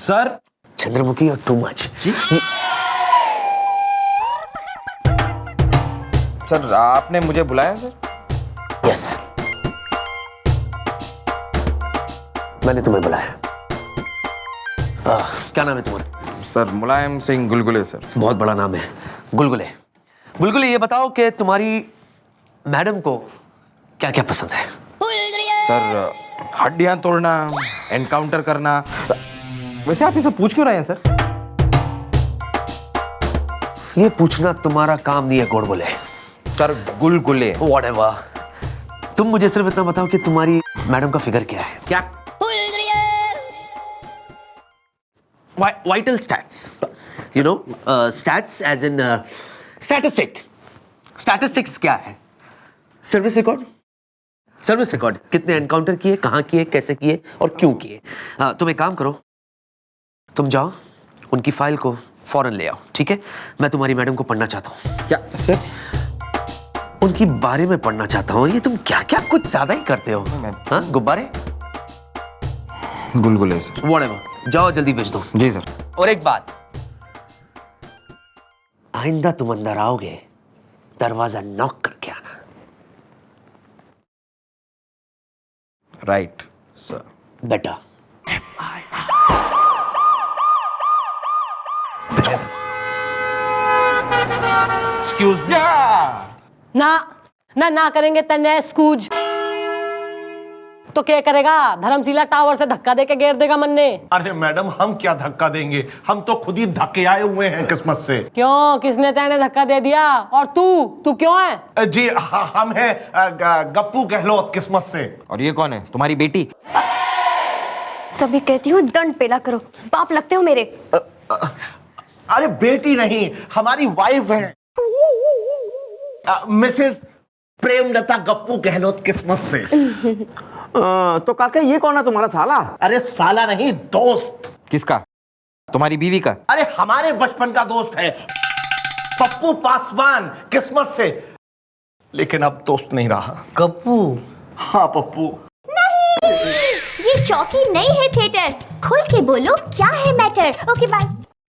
Sir Chandramukhi और too much. Sir आपने मुझे बुलाया सर? यस, मैंने तुम्हें बुलाया। क्या नाम है तुम्हारा? सर मुलायम सिंह गुलगुले सर। बहुत बड़ा नाम है, गुलगुले। गुलगुले, ये बताओ कि तुम्हारी मैडम को क्या क्या पसंद है? सर हड्डियां तोड़ना, एनकाउंटर करना। वैसे आप ये सब पूछ क्यों रहे हैं सर? ये पूछना तुम्हारा काम नहीं है गुलगुले। सर गुलगुले। व्हाटएवर। तुम मुझे सिर्फ इतना बताओ कि तुम्हारी मैडम का फिगर क्या है? क्या? Vital stats, you know, stats as in statistic. Statistics क्या है? Service record. सर्विस रिकॉर्ड, कितने एनकाउंटर किए, कहाँ किए, कैसे किए और क्यों किए। तुम एक काम करो, तुम जाओ उनकी फाइल को फौरन ले आओ, ठीक है? मैं तुम्हारी मैडम को पढ़ना चाहता हूँ। क्या सर? उनकी बारे में पढ़ना चाहता हूँ। ये तुम क्या क्या कुछ ज्यादा ही करते हो। हाँ, गुब्बारे। गुलगुले सर। व्हाटएवर, जाओ जल्दी भेज दो। जी सर। और एक बात, आइंदा तुम अंदर आओगे, दरवाजा नॉक करके आना। Right sir. बेटा। Excuse me. ना ना ना करेंगे तन्ने स्कूज तो क्या करेगा? धर्मशिला टावर से धक्का देके घेर देगा मन्ने। अरे मैडम, हम क्या धक्का देंगे, हम तो खुद ही धक्के आए हुए हैं किस्मत से। क्यों, किसने तेने धक्का दे दिया? और तू क्यों है? जी हम हैं गप्पू गहलोत किस्मत से। और ये कौन है? तुम्हारी बेटी? तभी कहती हूँ दंड पेला करो, बाप लगते हो मेरे। अरे बेटी नहीं, हमारी वाइफ है, मिसेस प्रेमलता गप्पू गहलोत किस्मत से। तो काका ये कौन है तुम्हारा साला? अरे साला नहीं, दोस्त। किसका? तुम्हारी बीवी का? अरे हमारे बचपन का दोस्त है, पप्पू पासवान किस्मत से। लेकिन अब दोस्त नहीं रहा। गप्पू? हाँ पप्पू। ये चौकी नहीं है थिएटर, खुल के बोलो क्या है मैटर। Okay bye.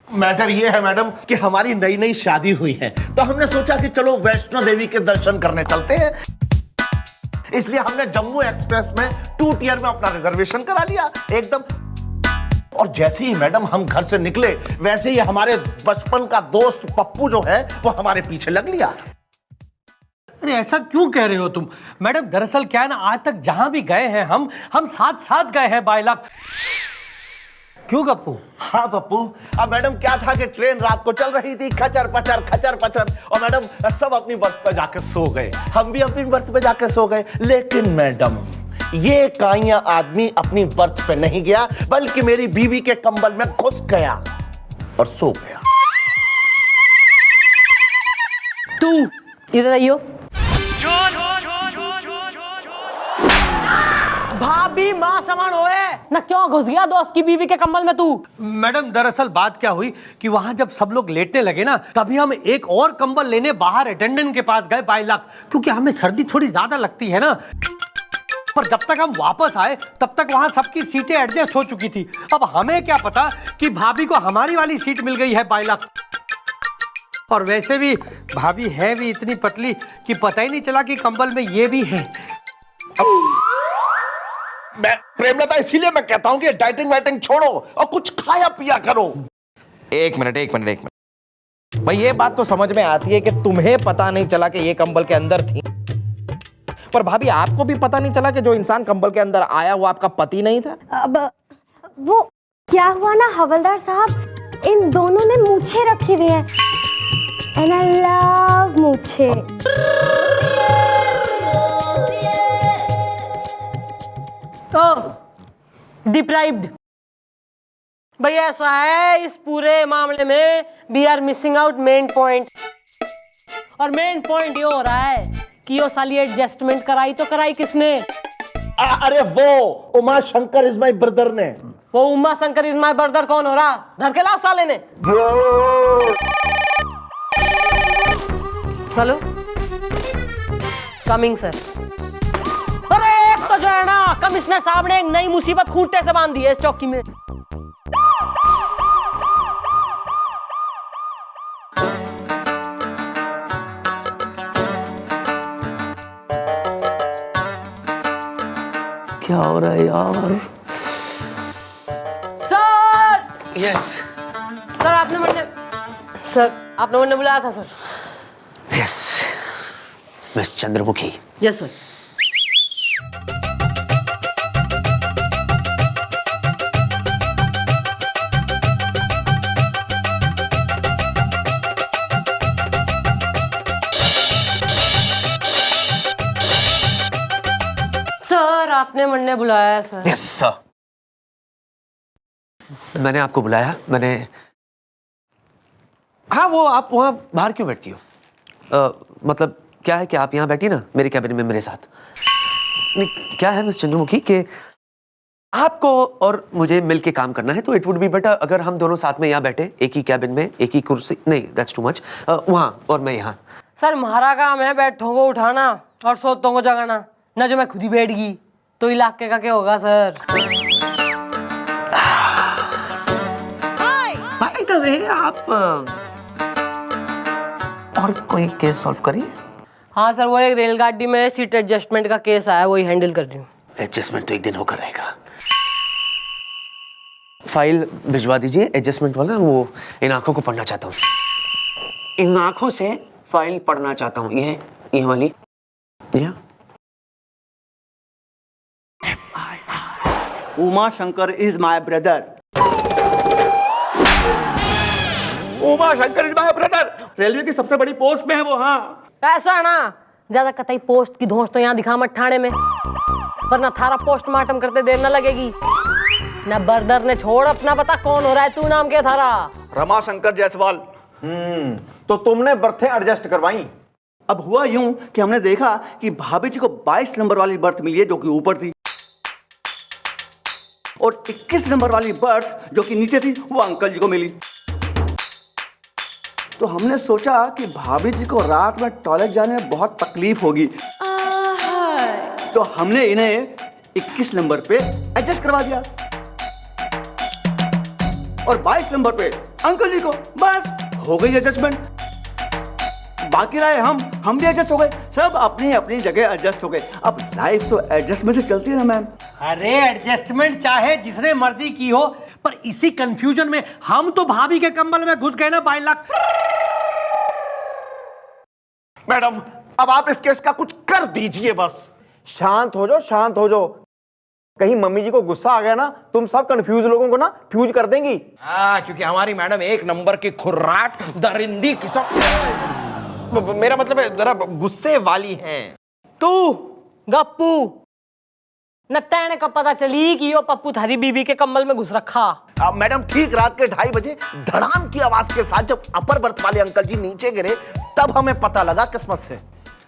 मैटर ये है मैडम कि हमारी नई नई शादी हुई है, तो हमने सोचा कि चलो वैष्णो देवी के दर्शन करने चलते हैं। इसलिए हमने जम्मू एक्सप्रेस में 2 टियर में अपना रिजर्वेशन करा लिया एकदम। और जैसे ही मैडम हम घर से निकले, वैसे ही हमारे बचपन का दोस्त पप्पू जो है वो हमारे पीछे लग लिया। अरे ऐसा क्यों कह रहे हो तुम? मैडम दरअसल क्या है ना, आज तक जहां भी गए हैं हम साथ साथ गए हैं बाय लक। क्यों गप्पू? हाँ पप्पू, अब मैडम क्या था कि ट्रेन रात को चल रही थी, खचर पचर, और मैडम सब अपनी बर्थ पे जाके सो गए, हम भी अपनी बर्थ पे जाके सो गए। लेकिन मैडम ये काइया आदमी अपनी बर्थ पे नहीं गया, बल्कि मेरी बीवी के कंबल में घुस गया और सो गया। तू इधर आइयो। भाभी माँ समान होए ना, क्यों घुस गया दोस्त की बीवी के कंबल में तू? मैडम दरअसल बात क्या हुई कि वहां जब सब लोग लेटने लगे ना, तभी हम एक और कंबल लेने बाहर अटेंडेंट के पास गए बाय लक, क्योंकि हमें सर्दी थोड़ी ज्यादा लगती है ना। पर जब तक हम वापस आए तब तक वहां सबकी सीटें एडजस्ट हो चुकी थी। अब हमें क्या पता कि भाभी को हमारी वाली सीट मिल गई है बाय लक। और वैसे भी भाभी है भी इतनी पतली कि पता ही नहीं चला कि कंबल में ये भी है। मैं प्रेमलता, इसीलिए मैं कहता हूं कि डाइटिंग वाइटिंग छोड़ो और कुछ खाया पिया करो। एक मिनट। भाई ये बात तो समझ में आती है कि तुम्हें पता नहीं चला कि ये कंबल के अंदर थी, पर भाभी आपको भी पता नहीं चला कि जो इंसान कंबल के अंदर आया वो आपका पति नहीं था? अब वो क्या हुआ ना हवलदार साहब, इन दोनों ने मूछें रखी हुई हैं, एंड आई लव मूछें। तो डिप्राइव्ड भैया, ऐसा है इस पूरे मामले में we are missing out main point. और मेन पॉइंट ये हो रहा है कि यो साली एडजस्टमेंट कराई तो कराई किसने? अरे वो Uma Shankar is my brother ने। वो Uma Shankar is my brother कौन हो रहा? धर के लाओ साले ने। Hello, coming sir. अरे एक तो जो है ना, कमिश्नर साहब ने एक नई मुसीबत खूंटे से बांध दी है इस चौकी में। क्या हो रहा है यार? सर यस सर आपने मुझे बुलाया था sir. Yes miss Chandramukhi. Yes sir. Sir आपने मुझे बुलाया सर। Yes sir. मैंने आपको बुलाया, मैंने। हाँ, वो आप वहां बाहर क्यों बैठती हो? मतलब क्या है कि आप यहाँ बैठी ना मेरे कैबिन में मेरे साथ। नहीं, क्या है मिस चंद्रमुखी कि आपको और मुझे मिलके काम करना है, तो इट वुड बी बेटर अगर हम दोनों साथ में यहाँ बैठे, एक ही कैबिन में, एक ही कुर्सी। नहीं, दैट्स टू मच। वहाँ और मैं यहाँ। सर हमारा काम है बैठों को उठाना और सोतों को जगाना, ना जो मैं खुद ही बैठ गई तो इलाके का क्या होगा सर? बाय द वे, आप और कोई केस सॉल्व करिए। हाँ सर, वो एक रेलगाड़ी में सीट एडजस्टमेंट का केस आया, वही हैंडल कर रही हूँ। एडजस्टमेंट तो एक दिन होकर रहेगा। फाइल भिजवा दीजिए एडजस्टमेंट वाला, वो इन आंखों को पढ़ना चाहता हूँ। इन आंखों से फाइल पढ़ना चाहता हूँ। ये वाली, ये Uma Shankar is my brother. Uma Shankar is my brother. Railway की सबसे बड़ी पोस्ट में है वो। हाँ, ऐसा ना, ज्यादा कतई पोस्ट की धौंस तो यहाँ दिखा मत ठाणे में, वरना थारा पोस्टमार्टम करते देर न लगेगी। ना बर्दर ने छोड़ अपना पता कौन हो रहा है, तू नाम क्या थारा? रमा शंकर जायसवाल। तो तुमने बर्थे एडजस्ट करवाई। अब हुआ यूं कि हमने देखा कि भाभी जी को 22 नंबर वाली बर्थ मिली है जो कि ऊपर थी, और 21 नंबर वाली बर्थ जो कि नीचे थी वो अंकल जी को मिली। तो हमने सोचा कि भाभी जी को रात में टॉयलेट जाने में बहुत तकलीफ होगी, तो हमने इन्हें 21 नंबर पे एडजस्ट करवा दिया और 22 नंबर पे अंकल जी को। बस हो गई एडजस्टमेंट। बाकी रहे हम भी एडजस्ट हो गए। सब अपनी अपनी जगह एडजस्ट हो गए। अब लाइफ तो एडजस्टमेंट से चलती है ना मैम। अरे एडजस्टमेंट चाहे जिसने मर्जी की हो, पर इसी कंफ्यूजन में हम तो भाभी के कंबल में घुस गए ना 22 लाख। मैडम, अब आप इस केस का कुछ कर दीजिए बस। शांत हो जाओ, शांत हो जाओ। कहीं मम्मी जी को गुस्सा आ गया ना, तुम सब कंफ्यूज लोगों को ना फ्यूज कर देंगी। हाँ, क्योंकि हमारी मैडम एक नंबर की खुर्राट दरिंदी किस्म, मेरा मतलब है जरा गुस्से वाली हैं। तू गप्पू न तेने कब पता चली कि यो पप्पू थारी बीबी के कंबल में घुस रखा? अब मैडम, ठीक रात के 2:30 बजे धड़ाम की आवाज के साथ जब अपर बर्थ वाले अंकल जी नीचे गिरे, तब हमें पता लगा किस्मत से।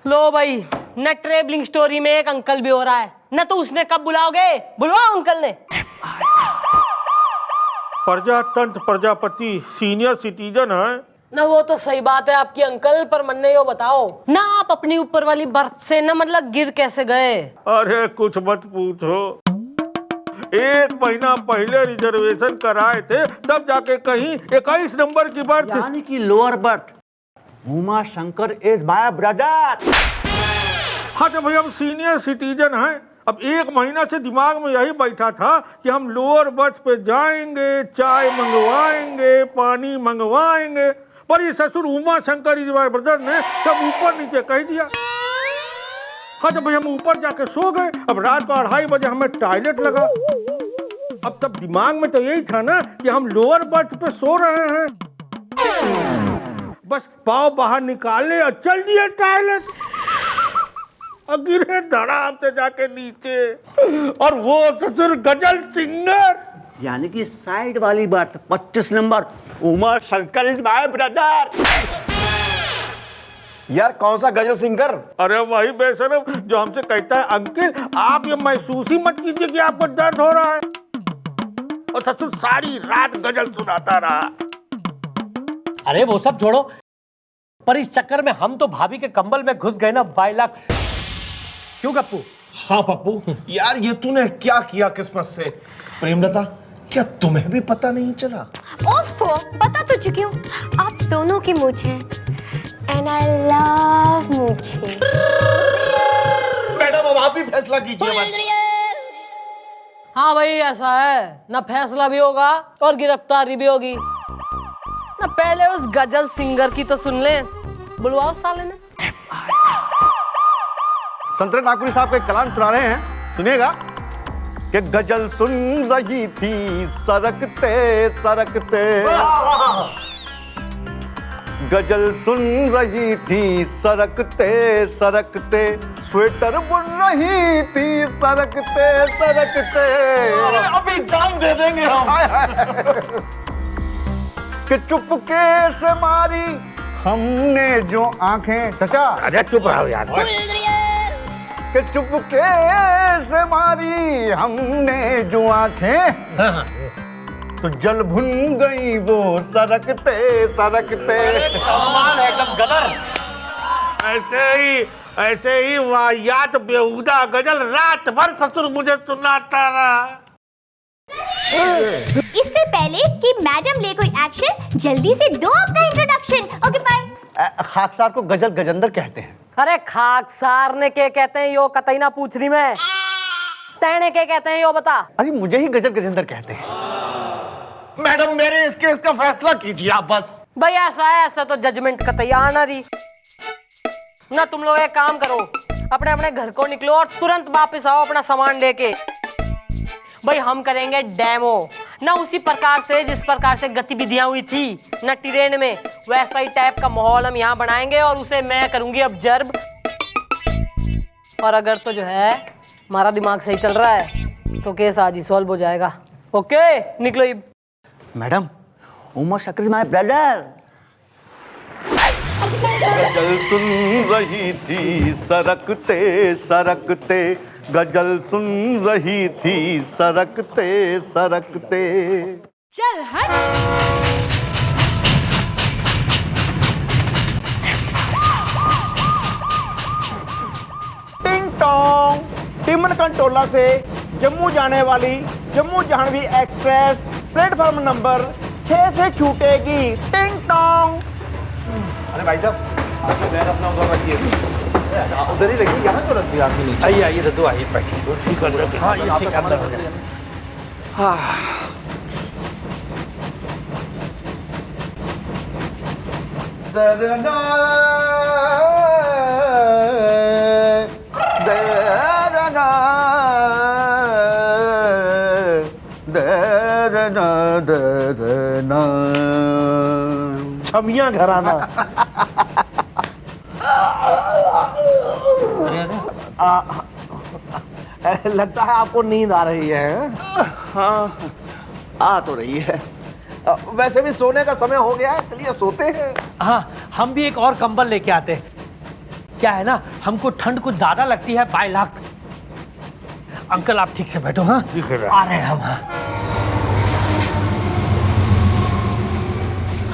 लो भाई, न ट्रेवलिंग स्टोरी में एक अंकल भी हो रहा है, न तो उसने कब बुलाओगे? बुलवाओ अंकल ने। प्रजातंत्र प्रजापति सीनियर सिटीजन है। ना वो तो सही बात है आपकी अंकल, पर मन्ने यो बताओ ना, आप अपनी ऊपर वाली बर्थ से ना मतलब गिर कैसे गए? अरे कुछ मत पूछो, 1 महीना पहले रिजर्वेशन कराए थे, तब जाके कहीं 21 नंबर की बर्थ। यानी कि lower berth. Uma Shankar is my brother. हाँ, तो भाई हम सीनियर सिटीजन हैं। अब 1 महीना से दिमाग में यही बैठा था कि हम लोअर बर्थ पे जाएंगे, चाय मंगवाएंगे, पानी मंगवाएंगे, पर ये ससुर Uma Shankar is my brother ने सब ऊपर नीचे कह दिया। हाँ, तो भाई हम ऊपर जाके सो गए। अब रात को 2:30 बजे हमें टॉयलेट लगा। अब तब दिमाग में तो यही था ना कि हम लोअर बर्थ पे सो रहे हैं। बस पाँव बाहर निकाले और चल दिए टॉयलेट, और गिरे धड़ाम से जाके नीचे। और वो ससुर गजल सिंगर, यानी कि साइड वाली birth 25 number. Uma Shankar is my brother. यार कौन सा गजल सिंगर? अरे वही बेशरम जो हमसे कहता है अंकल आप ये महसूस ही मत कीजिए कि आपको दर्द हो रहा है, और ससुर सारी रात गजल सुनाता रहा। अरे वो सब छोड़ो, पर इस चक्कर में हम तो भाभी के कंबल में घुस गए ना 22 लाख। क्यों गप्पू? हाँ पप्पू, यार ये तूने क्या किया किस्मत से। प्रेमलता, क्या तुम्हें भी पता नहीं चला? ओफो, पता तो चुकी हूँ। आप दोनों की मूंछ है, एंड आई लव मूंछें। मैडम, अब आप ही फैसला कीजिए। हाँ भाई ऐसा है, ना फैसला भी होगा और गिरफ्तारी भी होगी। ना पहले उस गजल सिंगर की तो सुन ले, बुलवाओ साले ने। संतरे नागपुरी साहब का एक कलाम सुना रहे हैं, सुनिएगा। कि गजल सुन रही थी सरकते सरकते, गजल सुन रही थी सरकते सरकते, स्वेटर बुन रही थी सरकते सरकते। अभी जान दे देंगे हम। कि चुपके से मारी हमने जो आंखें, चाचा अरे चुप रहो यार। कि चुपके से मारी हमने जो आंखें, तो जल भुन गई वो सरकते सरकते। कमाल है, एकदम गदर। ऐसे ही वाहियात बेहुदा गजल रात भर ससुर मुझे सुनाता रहा। इससे पहले कि मैडम ले कोई एक्शन, जल्दी से दो अपना इंट्रोडक्शन। Okay bye. खाकसार को गजल गजंदर कहते हैं। अरे खाकसार ने क्या कहते हैं यो कतई ना पूछ रही मैं। तैने क्या कहते हैं यो बता। अरे मुझे ही गजल गजंदर कहते हैं। मैडम मेरे इस केस का फैसला कीजिए आप बस। भाई ऐसा है, ऐसा तो जजमेंट कतई आना रही ना। तुम लोग एक काम करो, अपने अपने घर को निकलो और तुरंत वापस आओ अपना सामान लेके। भाई हम करेंगे डेमो ना उसी प्रकार से जिस प्रकार से गतिविधियां हुई थी ना ट्रेन में, वैसा ही टाइप का माहौल हम यहाँ बनाएंगे और उसे मैं करूंगी ऑब्जर्व। और अगर तो जो है हमारा दिमाग सही चल रहा है तो केस आज ही सॉल्व हो जाएगा। ओके निकलो। मैडम, उमर शक्कर इज माय ब्रदर। गजल सुन रही थी सरकते सरकते, गजल सुन रही थी सरकते सरकते। चल हट। टिंग टोंग, टिमन कंटोला से जम्मू जाने वाली Jammu Jahnavi express platform number 6 से छूटेगी। टिंग टोंग। अरे भाई साहब, आपने बैग अपना उधर रखिए। उधर ही रखिए, यहाँ क्यों रख दिया आपने नीचे? आइए आइए रद्दू आइए बैठिए। ठीक है। हाँ ये ठीक अंदर हो जाए। छमिया घराना। लगता है आपको नींद आ रही है। हाँ, आ तो रही है। वैसे भी सोने का समय हो गया है, चलिए सोते हैं। हाँ, हम भी एक और कंबल लेके आते। क्या है ना, हमको ठंड कुछ ज्यादा लगती है बाय लाख। अंकल आप ठीक से बैठो। हाँ आ रहे हैं हम।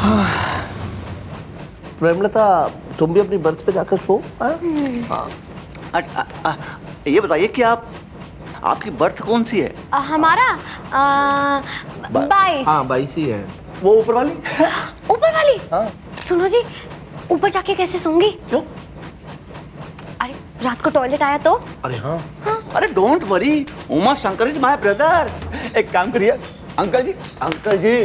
हाँ प्रेमलता, तुम भी अपनी बर्थ पे जाकर सो। ये बताइए कि आपकी बर्थ कौन सी है? हमारा 22। हाँ 22 ही है। वो ऊपर वाली? ऊपर वाली? सुनो जी, ऊपर जाके कैसे सोंगी? क्यों? अरे रात को टॉयलेट आया तो? अरे हाँ। अरे don't worry, Uma Shankar is my brother. एक काम करिए अंकल जी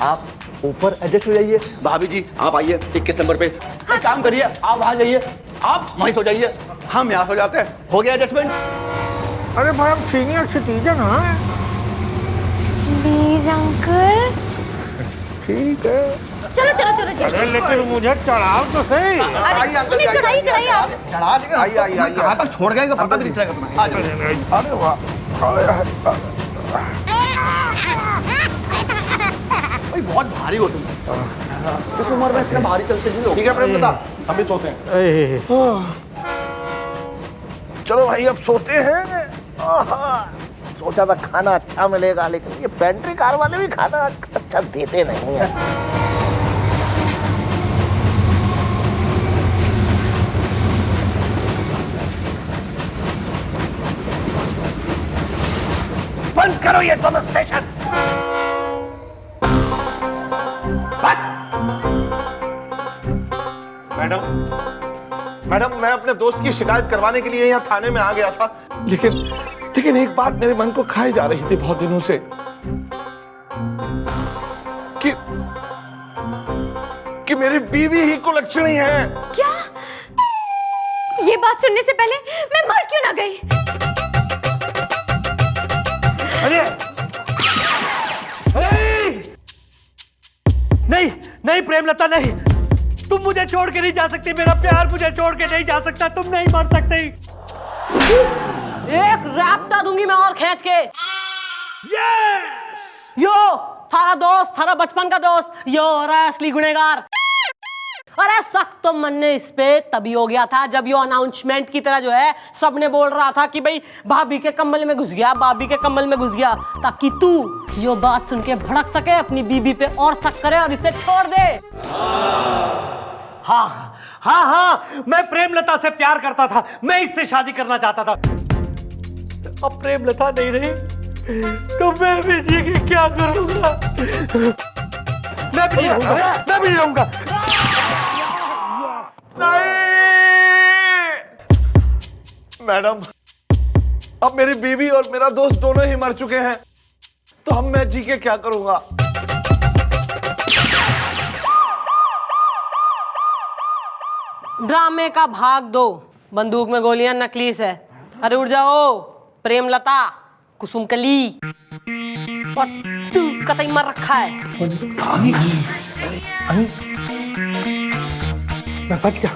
आप ऊपर एडजस्ट हो जाइए। भाभी जी आप आइए 21 नंबर पे। एक काम करिए, आप वहां जाइए, आप वहीं सो जाइए, हम यहाँ सो जाते हैं। हो गया एडजस्टमेंट? अरे भाई हम सीनियर सिटीजन हैं। Please uncle. ठीक है। चलो चलो चलो चलो। अरे लेकिन मुझे चढ़ाओ तो सही। अरे चढ़ाई चढ़ाई आप। चढ़ा देंगे। आइए कहाँ तक छोड़ गए पता भी नहीं चलेगा तुम्हें। आ जाओ। अरे वाह। बहुत भारी हो तुम। इस उम्र में इतना भारी चलते नहीं लोग। ठीक है प्रेम, बता हम भी सोते हैं। चलो भाई अब सोते हैं। सोचा था खाना अच्छा मिलेगा, लेकिन ये पेंट्री कार वाले भी खाना अच्छा देते नहीं है। बंद करो ये डेमोन्स्ट्रेशन। मैडम मैं अपने दोस्त की शिकायत करवाने के लिए यहाँ थाने में आ गया था, लेकिन लेकिन एक बात मेरे मन को खाई जा रही थी बहुत दिनों से कि मेरी बीवी ही कुलक्षणी है। क्या? ये बात सुनने से पहले मैं मर क्यों ना गई? अरे नहीं नहीं प्रेमलता, नहीं, तुम मुझे छोड़ के नहीं जा सकती, मेरा प्यार मुझे छोड़ के नहीं जा सकता, तुम नहीं मर सकती। एक रैप्टा दूंगी मैं और खींच के। यस! यो थारा दोस्त, थारा बचपन का दोस्त, यो हो रहा है असली गुनहगार। अरे सख्त तो मन ने इस पे तभी हो गया था जब यो अनाउंसमेंट की तरह जो है सबने बोल रहा था कि भाई भाभी के कम्बल में घुस गया, भाभी के कम्बल में घुस गया, ताकि तू यो बात सुन के भड़क सके, अपनी बीबी पे और शक करे और इसे छोड़ दे। हाँ हाँ हाँ, मैं प्रेमलता से प्यार करता था, मैं इससे शादी करना चाहता था। अब प्रेमलता नहीं रही तो मैं भी जी के क्या करूंगा? मैं भी रहूंगा, मैं भी रहूंगा। नहीं मैडम, अब मेरी बीवी और मेरा दोस्त दोनों ही मर चुके हैं, तो हम मैं जी के क्या करूंगा? ड्रामे का भाग 2, बंदूक में गोलियां नकली से। अरे उड़ जाओ प्रेमलता कुसुमकली, और तू कतई मर रखा है। मैं बच गया।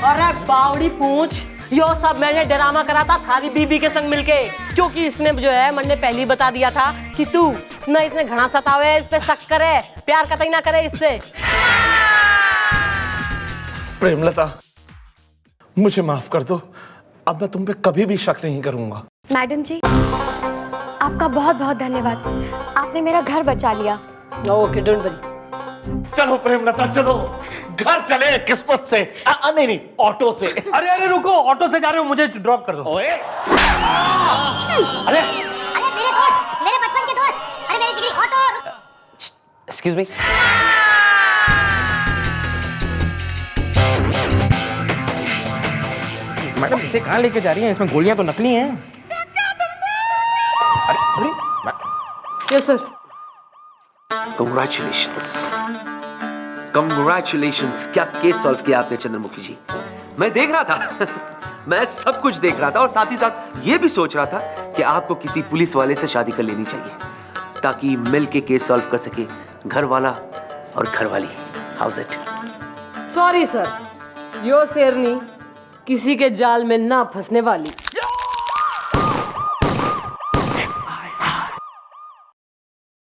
अरे बावड़ी पूछ, यो सब मैंने ड्रामा करा था थारी बीबी के संग मिलके, क्योंकि इसने जो है मन ने पहले ही बता दिया था कि तू न इसने घना सतावे, इस पे शक करे, प्यार कतई ना करे इससे। प्रेमलता, मुझे माफ कर दो, अब मैं तुम पे कभी भी शक नहीं करूंगा। मैडम जी, आपका बहुत बहुत धन्यवाद, आपने मेरा घर बचा लिया। Okay don't worry. चलो प्रेमलता चलो, घर चले किस्मत से। नहीं ऑटो से। अरे अरे रुको, ऑटो से जा रहे हो, मुझे ड्रॉप कर दो। ओए अरे मेरे दोस्त, मेरे बचपन के दोस्त, अरे मेरी जिगरी ऑटो। Excuse me. मैडम इसे कहाँ लेके जा रही हैं? इसमें गोलियां तो नकली हैं। अरे यस सर। Congratulations, क्या केस सॉल्व किया आपने चंद्रमुखी जी। मैं देख रहा था मैं सब कुछ देख रहा था, और साथ ही साथ ये भी सोच रहा था कि आपको किसी पुलिस वाले से शादी कर लेनी चाहिए ताकि मिल के केस सॉल्व कर सके घर वाला और घर वाली। House it? सॉरी सर, यो शेरनी किसी के जाल में ना फंसने वाली।